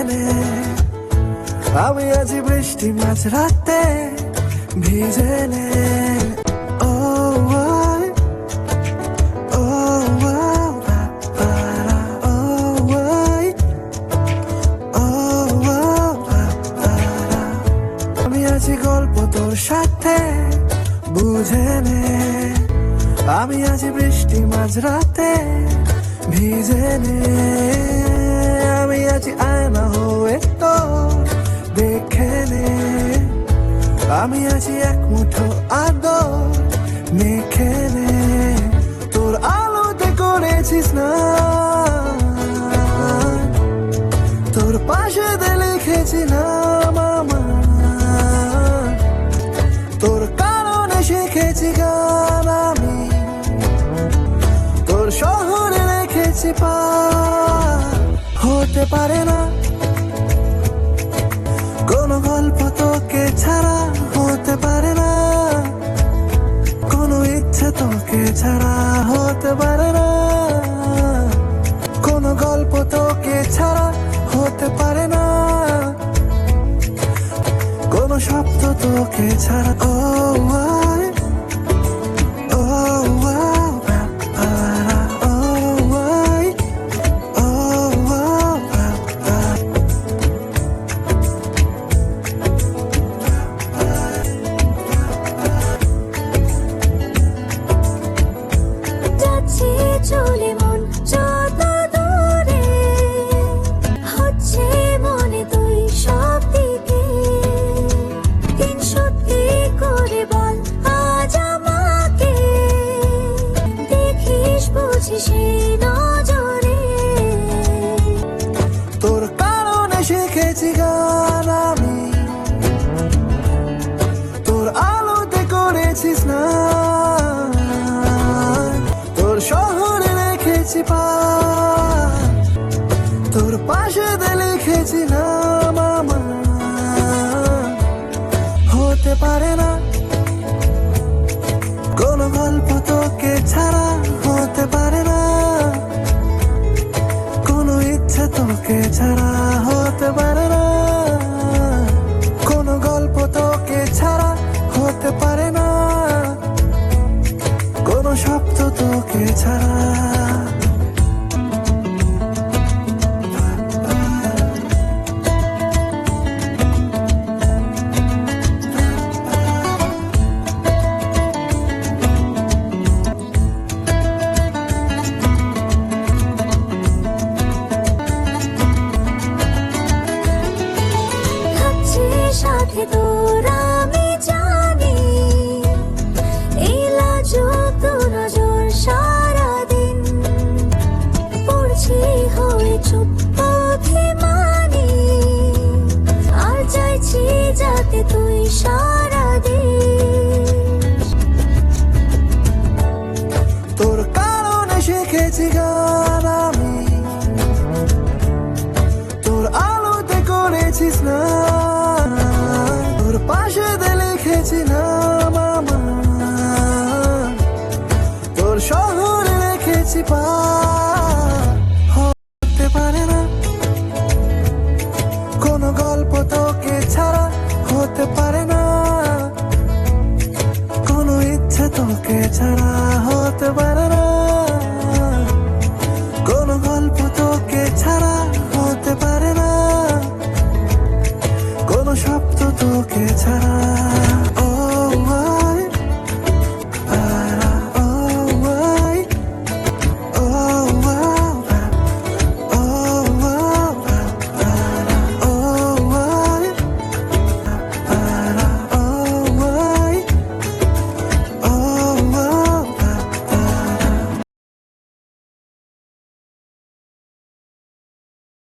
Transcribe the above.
নে, আমি আছি বৃষ্টি মাঝরাতে, ভিজে নে। ও আমি আছি গল্প তোর সাথে, বুঝে নে, আমি আছি বৃষ্টি মাঝরাতে, ভিজে নে। আমি আছি আয়না হয়ে তোর, দেখে নে, আমি আছি এক মুঠো আদর, মেখে নে। তোর আলোতে করেছিস না, তোর পাশে লিখেছি নাম আমার, তোর কারণে শিখেছি গান আমি, তোর শহরে রেখেছি পার। হতে পারে না কোনো গল্প তোকে ছাড়া, হতে পারে না কোনো ইচ্ছে তোকে ছাড়া, হতে পারে না কোনো গল্প তোকে ছাড়া, হতে পারে না কোনো শব্দ তোকে ছাড়া। ও চলে মন যত দূরে, হচ্ছে মনে তুই সব দিকে। দিন সত্যি করে বল আজ আমাকে, দেখিস বুঝিস এই নজরে। তোর কারণে শিখেছি গান আমি, তোর আলোতে করেছিস না, শহরে রেখেছি পার, তোর পাশে লিখেছি নাম আমার। হতে পারে না কোনো গল্প তোকে ছাড়া, হতে পারে না কোনো ইচ্ছে তোকে ছাড়া, হতে পারে না কোনো গল্প তোকে ছাড়া, হতে পারে না কোনো শব্দ তোকে ছাড়া। সাথে তোর আমি জানি, এই লাজুক দু নজর সারাদিন পড়ছি হয়ে চুপ অভিমানী, আর চাইছি যাতে তুই সারাদিন। তোর কারণে শিখেছি গান আমি, তোর আলোতে করেছিস না।